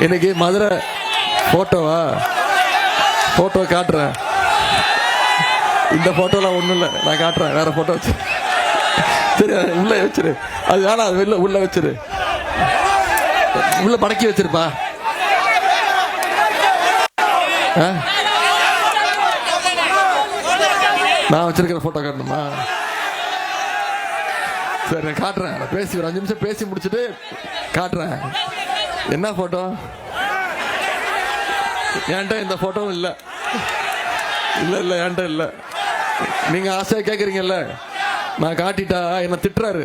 இன்னைக்கு மதுரை போட்டோவா? போட்டோ காட்டுறேன். இந்த போட்டோலாம் ஒன்றும் இல்லை, நான் காட்டுறேன். வேற போட்டோ வச்சு சரி உள்ள வச்சிரு. அது வேணாம், அது வெளில உள்ள வச்சிரு, உள்ள படக்கி வச்சிருப்பா. நான் வச்சிருக்கிற போட்டோ காட்டணுமா? சரி நான் காட்டுறேன். நான் பேசி ஒரு 5 நிமிஷம் பேசி முடிச்சுட்டு காட்டுறேன். என்ன போட்டோ? என்கிட்ட இந்த போட்டோவும் இல்லை. இல்லை இல்லை என்கிட்ட இல்லை. நீங்க ஆசையா கேட்குறீங்கல்ல, நான் காட்டிட்டா என்ன திட்டுறாரு.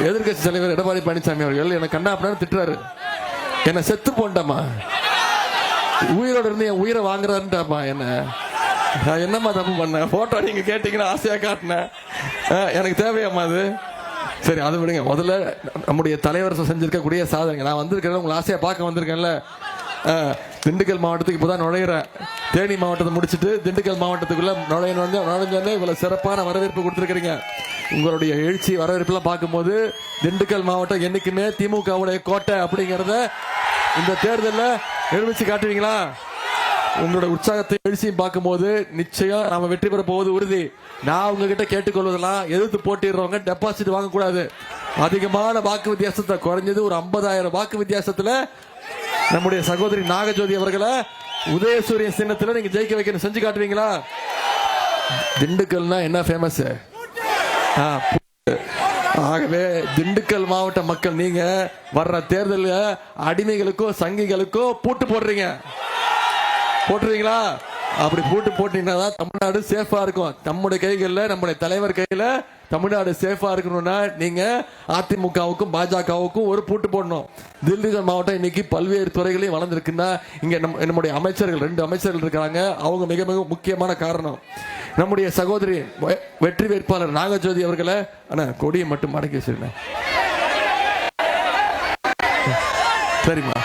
எதிர்கட்சி தலைவர் எடப்பாடி பழனிசாமி அவர்கள் என்ன கண்ணா அப்படின்னு திட்டுறாரு. என்ன செத்து போன்டாமா, உயிரோட இருந்து என் உயிரை வாங்குறாருன்ட்டாமா. என்ன நான் என்னம்மா தப்பு பண்ணேன்? போட்டோ நீங்க கேட்டீங்கன்னா ஆசையா காட்டினேன். எனக்கு தேவையாம்மா அது? சரி அதை விடுங்க. முதல்ல நம்முடைய தலைவர் செஞ்சிருக்கக்கூடிய சாதனை நான் வந்திருக்கிறேன். உங்களை ஆசையா பார்க்க வந்திருக்கேன்ல. திண்டுக்கல் மாவட்டத்துக்கு இப்போதான் நுழையிறேன். தேனி மாவட்டத்தை முடிச்சுட்டு திண்டுக்கல் மாவட்டத்துக்குள்ள நுழைஞ்சோடனே இவ்வளவு சிறப்பான வரவேற்பு கொடுத்துருக்கிறீங்க. உங்களுடைய எழுச்சி வரவேற்புலாம் பார்க்கும்போது திண்டுக்கல் மாவட்டம் என்னைக்குமே திமுகவுடைய கோட்டை அப்படிங்கிறத இந்த தேர்தலில் நிரூபிச்சு காட்டுவீங்களா? உங்களோட உற்சாகத்தை எழுச்சியும் பார்க்கும்போது நிச்சயம் நாம வெற்றி பெற போவது உறுதி. நான் உங்ககிட்ட கேட்டுக்கொள்வதெல்லாம் எதிர்த்து போட்டிடுறவங்க டெபாசிட் வாங்கக்கூடாது. அதிகமான வாக்கு வித்தியாசத்தை, குறைஞ்சது ஒரு 50,000 வாக்கு வித்தியாசத்துல நம்முடைய சகோதரி நாகஜோதி அவர்களை உதயசூரிய சின்னத்தில் நீங்க ஜெயிக்க வைக்கணும். செஞ்சு காட்டுவீங்களா? திண்டுக்கல்னா என்ன ஃபேமஸ்? ஆகவே திண்டுக்கல் மாவட்ட மக்கள் நீங்க வர்ற தேர்தலில் அடிமைகளுக்கோ சங்கிகளுக்கோ பூட்டு போட்டுருவீங்களா? அப்படி பூட்டு போட்டீங்கன்னா தான் தமிழ்நாடு சேஃபா இருக்கும். நம்முடைய கைகளில், நம்முடைய தலைவர் கையில தமிழ்நாடு சேஃபா இருக்கணும்னா நீங்க அதிமுகவுக்கும் பாஜகவுக்கும் ஒரு பூட்டு போடணும். திண்டுக்கல் மாவட்டம் இன்னைக்கு பல்வேறு துறைகளையும் வளர்ந்துருக்குன்னா இங்க நம்முடைய அமைச்சர்கள் 2 அமைச்சர்கள் இருக்காங்க. அவங்க மிக மிக முக்கியமான காரணம். நம்முடைய சகோதரி வெற்றி வேட்பாளர் நாகஜோதி அவர்களை கொடியை மட்டும் மடக்கி வச்சிருந்தேன். சரிம்மா,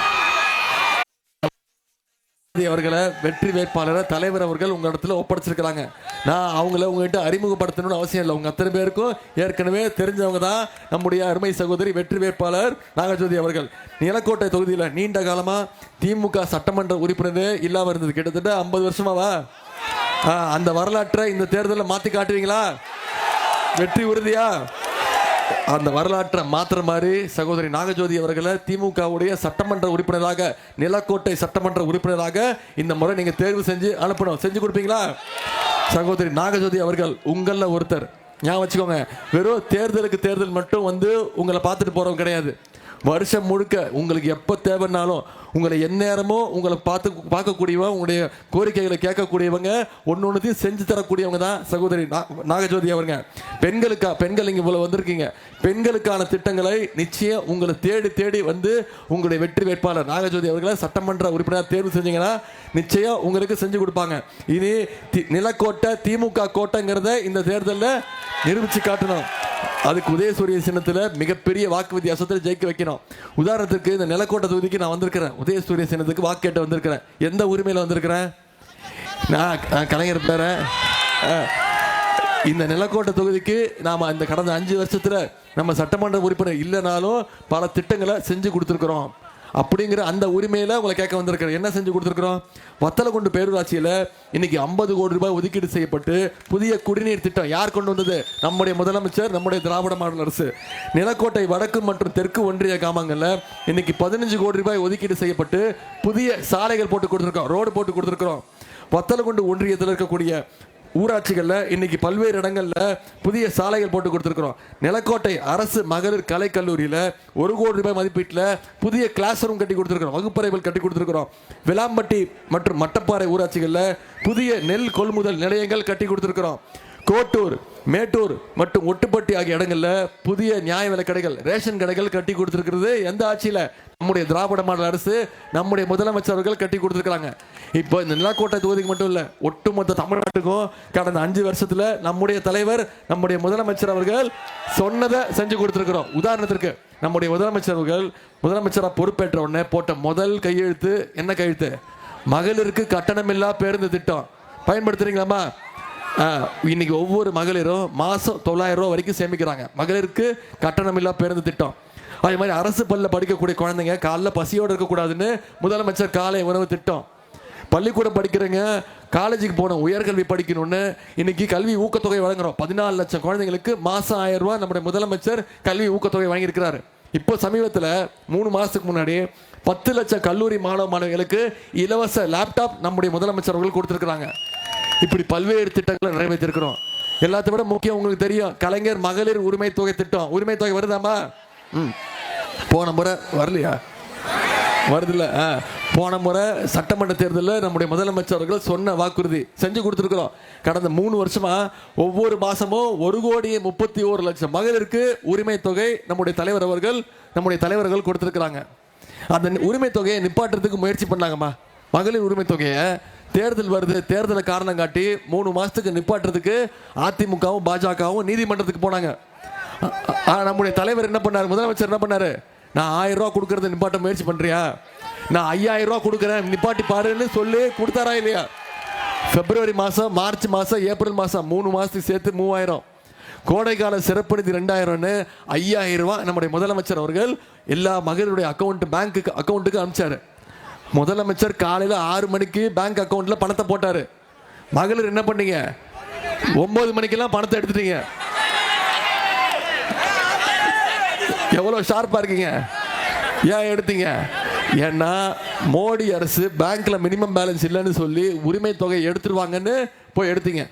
அவர்களை வெற்றி வேட்பாளரை தலைவர் அவர்கள் உங்க இடத்துல ஒப்படைச்சிருக்கிறாங்க. நான் அவங்கள உங்ககிட்ட அறிமுகப்படுத்தணும்னு அவசியம் இல்லை. உங்க அத்தனை பேருக்கும் ஏற்கனவே தெரிஞ்சவங்க தான் நம்முடைய அருமை சகோதரி வெற்றி வேட்பாளர் நாகஜோதி அவர்கள். நிலக்கோட்டை தொகுதியில் நீண்ட காலமா திமுக சட்டமன்ற உறுப்பினரே இல்லாம இருந்தது. கிட்டத்தட்ட 50 வருஷமாவா? அந்த வரலாற்றை இந்த தேர்தலில் மாத்தி காட்டுவீங்களா? வெற்றி உறுதியா? அந்த வரலாற்றை மாத்திர மாதிரி சகோதரி நாகஜோதி அவர்களை திமுகவுடைய சட்டமன்ற உறுப்பினராக, நிலக்கோட்டை சட்டமன்ற உறுப்பினராக இந்த முறை நீங்க தேர்வு செஞ்சு அனுப்பணும். செஞ்சு கொடுப்பீங்களா? சகோதரி நாகஜோதி அவர்கள் உங்கள ஒருத்தர். ஞாபகம் வச்சுக்கோங்க. வெறும் தேர்தல் மட்டும் வந்து உங்களை பார்த்துட்டு போறவங்க கிடையாது. வருஷம் முழுக்க உங்களுக்கு எப்போ தேவைன்னாலும் உங்களை எந்நேரமும் உங்களை பார்க்கக்கூடியவங்க, உங்களுடைய கோரிக்கைகளை கேட்கக்கூடியவங்க, ஒன்னொன்னுத்தையும் செஞ்சு தரக்கூடியவங்க தான் சகோதரி நாகஜோதி அவருங்க. பெண்கள் இங்க இவ்வளவு வந்திருக்கீங்க. பெண்களுக்கான திட்டங்களை நிச்சயம் உங்களை தேடி தேடி வந்து உங்களுடைய வெற்றி வேட்பாளர் நாகஜோதி அவர்களை சட்டமன்ற உறுப்பினர் தேர்வு செஞ்சீங்கன்னா நிச்சயம் உங்களுக்கு செஞ்சு கொடுப்பாங்க. இனி நிலக்கோட்டை திமுக கோட்டைங்கிறத இந்த தேர்தலில் நிரூபிச்சு காட்டணும். அதுக்கு உதயசூரிய சின்னத்தில் மிகப்பெரிய வாக்கு வித்தியாசத்தில் ஜெயிக்க வைக்கணும். உதாரணத்துக்கு இந்த நிலக்கோட்டை தொகுதிக்கு நான் வந்திருக்கிறேன். உதயசூரிய சின்னத்துக்கு வாக்கு கேட்டு வந்திருக்கிறேன். எந்த உரிமையில் வந்திருக்கிறேன்? நான் கலைஞர் பேர. இந்த நிலக்கோட்டை தொகுதிக்கு நாம இந்த கடந்த 5 வருஷத்துல நம்ம சட்டமன்ற உறுப்பினர் இல்லைனாலும் பல திட்டங்களை செஞ்சு கொடுத்துருக்கிறோம். அப்படிங்கிற அந்த உரிமையில உங்களை கேட்க வந்திருக்கிறேன். என்ன செஞ்சு கொடுத்துருக்கிறோம்? வத்தலகுண்டு பேரூராட்சியில இன்னைக்கு 50 கோடி ரூபாய் ஒதுக்கீடு செய்யப்பட்டு புதிய குடிநீர் திட்டம் யார் கொண்டு வந்தது? நம்முடைய முதலமைச்சர், நம்முடைய திராவிட மாடல் அரசு. நிலக்கோட்டை வடக்கு மற்றும் தெற்கு ஒன்றிய கிராமங்கள்ல இன்னைக்கு 15 கோடி ரூபாய் ஒதுக்கீடு செய்யப்பட்டு புதிய சாலைகள் போட்டு கொடுத்துருக்கோம், ரோடு போட்டு கொடுத்துருக்கிறோம். வத்தலகுண்டு ஒன்றியத்தில் இருக்கக்கூடிய ஊராட்சிகள்ல இன்னைக்கு பல்வேறு இடங்கள்ல புதிய சாலைகள் போட்டு கொடுத்திருக்கிறோம். நிலக்கோட்டை அரசு மகளிர் கலை கல்லூரியில 1 கோடி ரூபாய் மதிப்பீட்டில் புதிய கிளாஸ் ரூம் கட்டி கொடுத்திருக்கிறோம், வகுப்பறைகள் கட்டி கொடுத்திருக்கிறோம். விளாம்பட்டி மற்றும் மட்டப்பாறை ஊராட்சிகள்ல புதிய நெல் கொள்முதல் நிலையங்கள் கட்டி கொடுத்திருக்கிறோம். கோட்டூர், மேட்டூர் மற்றும் ஒட்டுப்பட்டி ஆகிய இடங்கள்ல புதிய நியாய விலை கடைகள், ரேஷன் கடைகள் கட்டி கொடுத்திருக்கிறது எந்த ஆட்சியில? நம்முடைய திராவிட மாடல் அரசு, நம்முடைய முதலமைச்சர்கள் கட்டி கொடுத்திருக்கிறாங்க. இப்போ இந்த நிலக்கோட்டை தொகுதிக்கு மட்டும் இல்ல, ஒட்டுமொத்த தமிழ்நாட்டுக்கும் கடந்த 5 வருஷத்துல நம்முடைய தலைவர், நம்முடைய முதலமைச்சர் அவர்கள் சொன்னதை செஞ்சு கொடுத்திருக்கிறோம். உதாரணத்திற்கு நம்முடைய முதலமைச்சராக பொறுப்பேற்ற உடனே போட்ட முதல் கையெழுத்து என்ன கையெழுத்து? மகளிருக்கு கட்டணமில்லா பேருந்து திட்டம். பயன்படுத்துறீங்களாமா? இன்னைக்கு ஒவ்வொரு மகளிரும் மாசம் 900 ரூபாய் வரைக்கும் சேமிக்கிறாங்க. மகளிருக்கு கட்டணமில்லா பேருந்து திட்டம். அதே மாதிரி அரசு பள்ளியில் படிக்கக்கூடிய குழந்தைங்க காலைல பசியோடு இருக்கக்கூடாதுன்னு முதலமைச்சர் காலை உணவு திட்டம். பள்ளிக்கூடம் படிக்கிறவங்க காலேஜுக்கு போனோம் உயர்கல்வி படிக்கணும்னு இன்னைக்கு கல்வி ஊக்கத்தொகை வழங்குறோம். 14 லட்சம் குழந்தைங்களுக்கு மாதம் 1000 ரூபாய் நம்முடைய முதலமைச்சர் கல்வி ஊக்கத்தொகை வாங்கியிருக்கிறாரு. இப்போ சமீபத்தில் 3 மாதத்துக்கு முன்னாடி 10 லட்சம் கல்லூரி மாணவ மாணவிகளுக்கு இலவச லேப்டாப் நம்முடைய முதலமைச்சர் அவர்கள் கொடுத்துருக்குறாங்க. இப்படி பல்வேறு திட்டங்களை நிறைவேற்றிருக்கிறோம். எல்லாத்த விட முக்கியம் உங்களுக்கு தெரியும், கலைஞர் மகளிர் உரிமை தொகை திட்டம். உரிமை தொகை வருதாமா? போன முறை வரலையா? வருதுல்ல. போன முறை சட்டமன்ற தேர்தலில் நம்முடைய முதலமைச்சர் அவர்கள் சொன்ன வாக்குறுதி செஞ்சு கொடுத்துருக்கிறோம். கடந்த 3 வருஷமா ஒவ்வொரு மாசமும் 1,31,00,000 மகளிருக்கு உரிமை தொகை நம்முடைய தலைவர்கள் கொடுத்துருக்குறாங்க. அந்த உரிமை தொகையை நிப்பாட்டுறதுக்கு முயற்சி பண்ணாங்கம்மா. மகளிர் உரிமை தொகையை தேர்தல் வருது, தேர்தலை காரணம் காட்டி 3 மாசத்துக்கு நிப்பாட்டுறதுக்கு அதிமுகவும் பாஜகவும் நீதிமன்றத்துக்கு போனாங்க. நம்முடைய தலைவர் என்ன பண்ணாரு, முதலமைச்சர் என்ன பண்ணாரு, நான் 1000 ரூபா கொடுக்கறத நிப்பாட்ட முயற்சி பண்றியா, நான் 5000 ரூபா கொடுக்குறேன் நிப்பாட்டி பாருன்னு சொல்லி கொடுத்தாரா இல்லையா? பிப்ரவரி மாதம், மார்ச் மாதம், ஏப்ரல் மாதம் 3 மாதத்துக்கு சேர்த்து 3000, கோடைக்கால சிறப்பு நிதி 2000ன்னு 5000 ரூபா நம்முடைய முதலமைச்சர் அவர்கள் எல்லா மகளிருடைய பேங்க் அக்கௌண்ட்டுக்கு அனுப்பிச்சாரு. முதலமைச்சர் காலையில் 6 மணிக்கு பேங்க் அக்கௌண்ட்ல பணத்தை போட்டாரு. மகளிர் என்ன பண்ணீங்க, 9 மணிக்கெல்லாம் பணத்தை எடுத்துட்டீங்க. எவ்வளவு ஷார்ப்பா இருக்கீங்க. ஏன் எடுத்தீங்க? ஏன்னா மோடி அரசு பேங்க்ல மினிமம் பேலன்ஸ் இல்லைன்னு சொல்லி உரிமை தொகை எடுத்துருவாங்கன்னு போய் எடுத்தீங்க.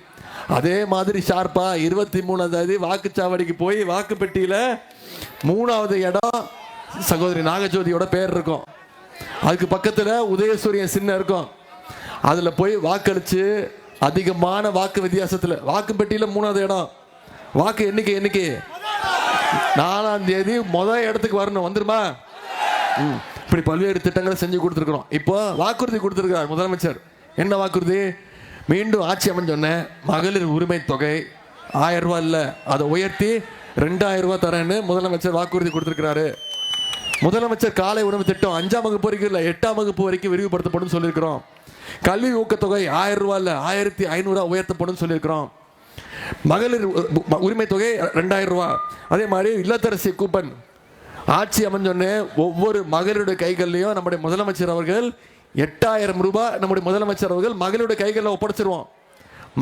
அதே மாதிரி ஷார்ப்பா 23ஆம் தேதி வாக்குச்சாவடிக்கு போய் வாக்குப்பெட்டியில 3வது இடம் சகோதரி நாகஜோதியோட பேர் இருக்கும். அதுக்கு பக்கத்துல உதயசூரியன் சின்னம் இருக்கும். அதுல போய் வாக்களிச்சு அதிகமான வாக்கு வித்தியாசத்துல வாக்குப்பெட்டியில 3வது இடம். வாக்கு எண்ணிக்கை 4ஆம் தேதி முதல் இடத்துக்கு வரணும். வந்துருமா? இப்படி பல்வேறு திட்டங்களை செஞ்சு கொடுத்துருக்கிறோம். இப்போ வாக்குறுதி கொடுத்துருக்கிறார் முதலமைச்சர். என்ன வாக்குறுதி? மீண்டும் ஆட்சி அமைஞ்சோன்னே மகளிர் உரிமை தொகை 1000 ரூபாய் இல்லை, அதை உயர்த்தி 2000 ரூபாய் தரேன்னு முதலமைச்சர் வாக்குறுதி கொடுத்துருக்கிறாரு. முதலமைச்சர் காலை உணவு திட்டம் 5ஆம் வகுப்பு வரைக்கும் இல்லை 8ஆம் வகுப்பு வரைக்கும் விரிவுபடுத்தப்படும் சொல்லியிருக்கிறோம். கல்வி ஊக்கத்தொகை 1000 ரூபாய் இல்லை 1500 ரூபாய் உயர்த்தப்படும் சொல்லியிருக்கிறோம். மகளிர் உரிமை தொகை 2000 ரூபாய். அதே மாதிரி இல்லத்தரசி கூப்பன் ஆட்சி அமைஞ்சோன்னே ஒவ்வொரு மகளிருடைய கைகள்லையும் நம்முடைய முதலமைச்சர் அவர்கள் 8000 ரூபாய் நம்முடைய முதலமைச்சர் அவர்கள் மகளிருடைய கைகளில் ஒப்படைச்சிருவோம்.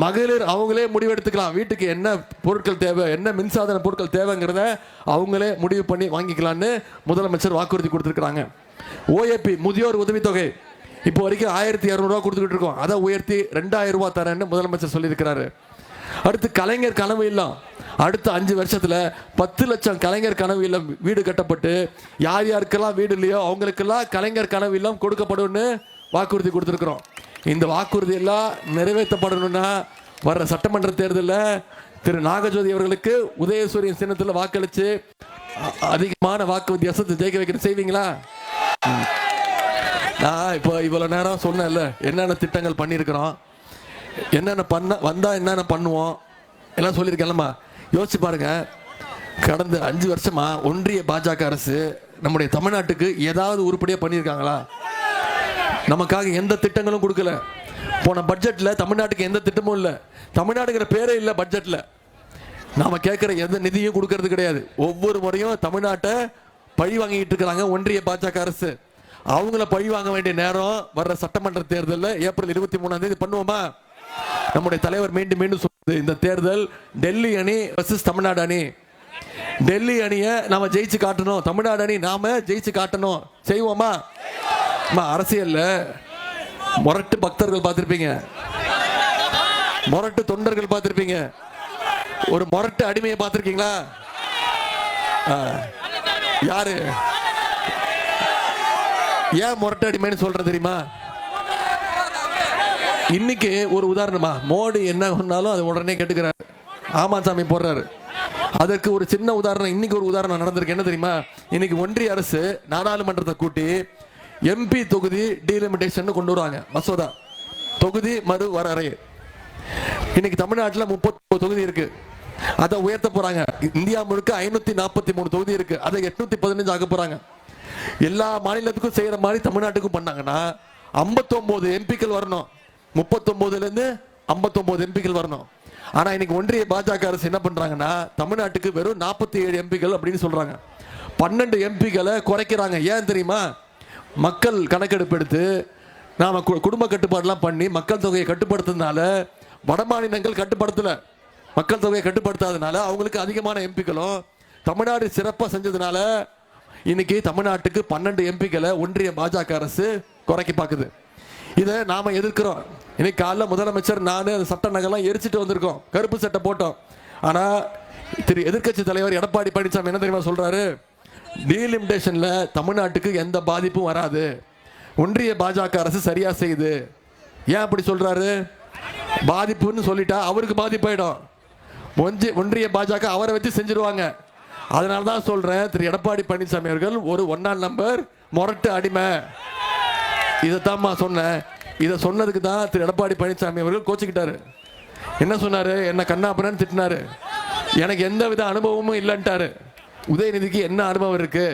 மகளிர் அவங்களே முடிவெடுத்துக்கலாம், வீட்டுக்கு என்ன பொருட்கள் தேவை, என்ன மின்சாதன பொருட்கள் தேவைங்கிறத அவங்களே முடிவு பண்ணி வாங்கிக்கலான்னு முதலமைச்சர் வாக்குறுதி கொடுத்துருக்குறாங்க. ஓஏபி முதியோர் உதவித்தொகை இப்போ வரைக்கும் 1200 ரூபா கொடுத்துக்கிட்டு இருக்கோம், அதை உயர்த்தி 2000 ரூபாய் தரேன்னு முதலமைச்சர் சொல்லியிருக்கிறாரு. அடுத்து கலைஞர் கனவு இல்லம், அடுத்த 5 வருஷத்துல 10 லட்சம் கலைஞர் கனவு இல்லம் வீடு கட்டப்பட்டு யார் யாருக்கெல்லாம் வீடு இல்லையோ அவங்களுக்கெல்லாம் கலைஞர் கனவு இல்லம் கொடுக்கப்படும்னு வாக்குறுதி கொடுத்துருக்குறோம். இந்த வாக்குறுதி எல்லாம் நிறைவேற்றப்படணும்னா வர்ற சட்டமன்ற தேர்தலில் திரு நாகஜோதி அவர்களுக்கு உதயசூரியன் சின்னத்தில் வாக்களிச்சு அதிகமான வாக்கு வித்தியாசத்தை ஜெயிக்க வைக்கிற செய்வீங்களா? நான் இப்போ இவ்வளவு நேரம் சொன்னேன்ல என்னென்ன திட்டங்கள் பண்ணியிருக்கிறோம், என்னென்ன பண்ணுவோம் எல்லாம் சொல்லியிருக்கேன்லம்மா. யோசிச்சு பாருங்க, கடந்த 5 வருஷமா ஒன்றிய பாஜக அரசு நம்முடைய தமிழ்நாட்டுக்கு ஏதாவது உருப்படியா பண்ணியிருக்காங்களா? நமக்காக எந்த திட்டங்களும் கொடுக்கல. போன பட்ஜெட்ல தமிழ்நாட்டுக்கு எந்த திட்டமும் இல்லை. தமிழ்நாடுங்கிற பேரே இல்லை பட்ஜெட்ல. நாம கேட்கிற எந்த நிதியும் கொடுக்கறது கிடையாது. ஒவ்வொரு முறையும் தமிழ்நாட்டை பழி வாங்கிட்டு இருக்கிறாங்க ஒன்றிய பாஜக அரசு. அவங்கள பழி வாங்க வேண்டிய நேரம் வர்ற சட்டமன்ற தேர்தலில் ஏப்ரல் 23ஆம் தேதி பண்ணுவோமா? நம்முடைய தலைவர் மீண்டும் சொல்றது, இந்த தேர்தல் டெல்லி அணி வர்சஸ் தமிழ்நாடு அணி. டெல்லி அணியை நாம ஜெயிச்சு காட்டணும், தமிழ்நாடு அணி நாம ஜெயிச்சு காட்டணும். செய்வோமா? அரசியல்ல முரட்டு பக்தர்கள் பார்த்திருப்பீங்க, முரட்டு தொண்டர்கள் பார்த்திருப்பீங்க, ஒரு முரட்டு அடிமையை பார்த்திருக்கீங்களா? யாரு ஏன் முரட்டு அடிமைன்னு சொல்றது தெரியுமா? இன்னைக்கு ஒரு உதாரணமா, மோடி என்ன சொன்னாலும் அதை உடனே கேட்டுக்கிறாரு, ஆமா சாமி போடுறாரு. அதற்கு ஒரு சின்ன உதாரணம், இன்னைக்கு ஒரு உதாரணம் நடந்திருக்கு. என்ன தெரியுமா? இன்னைக்கு ஒன்றிய அரசு நாடாளுமன்றத்தை கூட்டி எம்பி தொகுதி டீலிமிட்டேஷன் கொண்டு வருவாங்க, மசோதா தொகுதி மறு வரையறை. இன்னைக்கு தமிழ்நாட்டில் 30 தொகுதி இருக்கு, அதை உயர்த்த போறாங்க. இந்தியா முழுக்க 543 தொகுதி இருக்கு, அதை 815 ஆக போறாங்க. எல்லா மாநிலத்துக்கும் செய்யற மாதிரி தமிழ்நாட்டுக்கும் பண்ணாங்கன்னா 59 எம்பிக்கள் வரணும். 39ல இருந்து 59 எம்பிக்கள் வரணும். ஆனா இன்னைக்கு ஒன்றிய பாஜக அரசு என்ன பண்றாங்கன்னா தமிழ்நாட்டுக்கு வெறும் 47 எம்பிக்கள் அப்படின்னு சொல்றாங்க. 12 எம்பிக்களை குறைக்கிறாங்க. ஏன் தெரியுமா? மக்கள் கணக்கெடுப்பு எடுத்து நாம குடும்ப கட்டுப்பாடுலாம் பண்ணி மக்கள் தொகையை கட்டுப்படுத்துறதுனால வட மாநிலங்கள் கட்டுப்படுத்தல. மக்கள் தொகையை கட்டுப்படுத்தாதனால அவங்களுக்கு அதிகமான எம்பிக்களும், தமிழ்நாடு சிறப்பாக செஞ்சதுனால இன்னைக்கு தமிழ்நாட்டுக்கு 12 எம்பிக்களை ஒன்றிய பாஜக அரசு குறைக்க பார்க்குது. இதை நாம எதிர்க்கிறோம். இன்னைக்கு காலைல முதலமைச்சர் நான் சட்ட நகலாம் எரிச்சிட்டு வந்திருக்கோம், கருப்பு சட்டை போட்டோம். ஆனா எதிர்க்கட்சி தலைவர் எடப்பாடி பழனிசாமி என்ன தெரியுமா சொல்றாரு? டீலிமிட்டேஷன்ல தமிழ்நாட்டுக்கு எந்த பாதிப்பும் வராது, ஒன்றிய பாஜக அரசு சரியா செய்யுது. ஏன் அப்படி சொல்றாரு? பாதிப்புன்னு சொல்லிட்டா அவருக்கு பாதிப்பாயிடும். ஒன்றிய பாஜக அவரை வச்சு செஞ்சிருவாங்க. அதனால தான் சொல்றேன், திரு எடப்பாடி பழனிசாமி அவர்கள் ஒரு 1ஆம் நம்பர் மொரட்டு அடிமை. இதைத்தாம்மா சொன்னேன். இதை சொன்னதுக்கு தான் திரு எடப்பாடி பழனிசாமி அவர்கள் கோச்சிக்கிட்டாரு. என்ன சொன்னாரு? என்ன கண்ணாப்பண்ணு திட்டினாரு. எனக்கு எந்த வித அனுபவமும் இல்லைன்ட்டாரு. உதயநிதிக்கு என்ன அனுபவம் இருக்கு?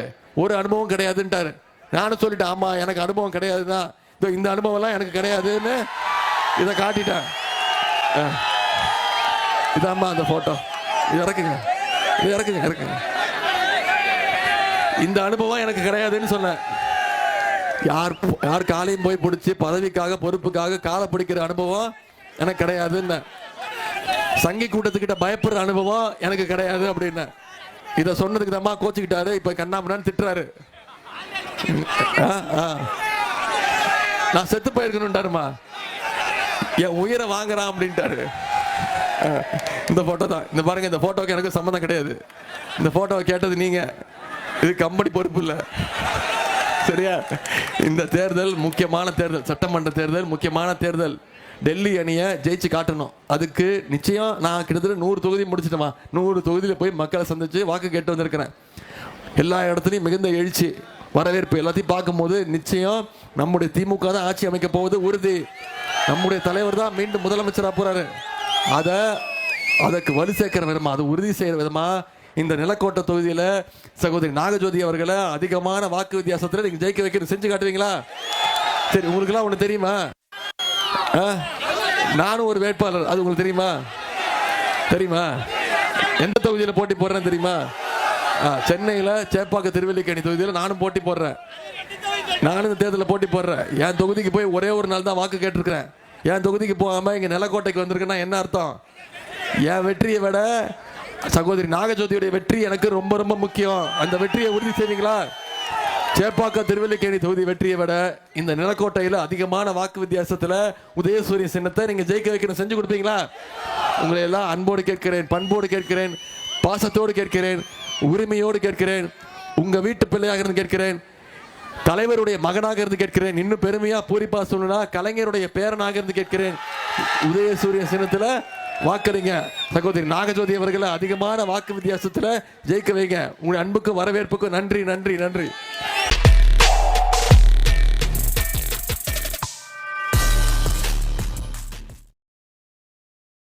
ஒரு அனுபவம் கிடையாதுன்ட்டாரு. நானும் சொல்லிட்டேன், ஆமா எனக்கு அனுபவம் கிடையாது தான், இந்த அனுபவம்லாம் எனக்கு கிடையாதுன்னு இதை காட்டிட்டேன். இதாம்மா அந்த போட்டோ. இது இறக்குங்க, இது இறக்குங்க, இறக்குங்க. இந்த அனுபவம் எனக்கு கிடையாதுன்னு சொன்னேன். யார் காலையும் போய் பிடிச்சி பதவிக்காக பொறுப்புக்காக காலை பிடிக்கிற அனுபவம் எனக்கு கிடையாதுன்னு, சங்கி கூட்டத்துக்கிட்ட பயப்படுற அனுபவம் எனக்கு கிடையாது அப்படின்னு இதை சொன்னதுக்கு தான் கோச்சுக்கிட்டாரு. இப்ப கண்ணாமண்ணான்னு திட்டுறாரு. நான் செத்து போயிருக்கணும்ட்டாருமா, என் உயிரை வாங்குறான் அப்படின்ட்டாரு. இந்த போட்டோ தான். இந்த பாருங்க, இந்த போட்டோக்கு எனக்கு சம்மந்தம் கிடையாது. இந்த போட்டோவை கேட்டது நீங்க, இது கம்பெனி பொறுப்பு இல்லை. சரியா? இந்த தேர்தல் முக்கியமான தேர்தல், சட்டமன்ற தேர்தல் முக்கியமான தேர்தல். டெல்லி அணியை ஜெயிச்சு காட்டணும். அதுக்கு நிச்சயம் நான் கிட்டத்தட்ட 100 தொகுதி முடிச்சிட்டேமா. 100 தொகுதியில் போய் மக்களை சந்திச்சு வாக்கு கேட்டு வந்திருக்கிறேன். எல்லா இடத்துலையும் மிகுந்த எழுச்சி, வரவேற்பு. எல்லாத்தையும் பார்க்கும்போது நிச்சயம் நம்முடைய திமுக தான் ஆட்சி அமைக்க போவது உறுதி. நம்முடைய தலைவர் தான் மீண்டும் முதலமைச்சராக போறாரு. அதற்கு வலு சேர்க்கிற விதமா, அது உறுதி செய்யற விதமா இந்த நிலக்கோட்டை தொகுதியில் சகோதரி நாகஜோதி அவர்களை அதிகமான வாக்கு வித்தியாசத்தில் நீங்க ஜெயிக்க வைக்கிறது செஞ்சு காட்டுவீங்களா? சரி, உங்களுக்குலாம் ஒன்று தெரியுமா? நானும் ஒரு வேட்பாளர், அது உங்களுக்கு தெரியுமா? தெரியுமா? எந்த தொகுதியில் போட்டி போடுறேன்னு தெரியுமா? சென்னையில் சேப்பாக்க திருவல்லிக்கேணி தொகுதியில் நானும் போட்டி போடுறேன். நானும் இந்த தேர்தலில் போட்டி போடுறேன். என் தொகுதிக்கு போய் ஒரே ஒரு நாள் தான் வாக்கு கேட்டிருக்கிறேன். என் தொகுதிக்கு போகாம இங்க நிலக்கோட்டைக்கு வந்திருக்குன்னா என்ன அர்த்தம்? என் வெற்றியை விட சகோதரி நாகஜோதியுடைய வெற்றி எனக்கு ரொம்ப ரொம்ப முக்கியம். அந்த வெற்றியை உறுதி செய்வீங்களா? சேப்பாக்க திருவல்லிக்கேணி தொகுதி வெற்றியை விட இந்த நிலக்கோட்டையில் அதிகமான வாக்கு வித்தியாசத்தில் உதயசூரிய சின்னத்தை நீங்க ஜெயிக்க வைக்கணும். செஞ்சு கொடுப்பீங்களா? உங்களை எல்லாம் அன்போடு கேட்கிறேன், பண்போடு கேட்கிறேன், பாசத்தோடு கேட்கிறேன், உரிமையோடு கேட்கிறேன், உங்க வீட்டு பிள்ளையாக இருந்து கேட்கிறேன், தலைவருடைய மகனாக இருந்து கேட்கிறேன், இன்னும் பெருமையா பூரிப்பா சொல்லணும்னா கலைஞருடைய பேரனாக இருந்து கேட்கிறேன். உதயசூரிய சின்னத்துல வாக்களிங்க. சகோதரி நாகஜோதி அவர்களை அதிகமான வாக்கு வித்தியாசத்துல ஜெயிக்க வைங்க. உங்களுடைய அன்புக்கும் வரவேற்புக்கும் நன்றி, நன்றி, நன்றி.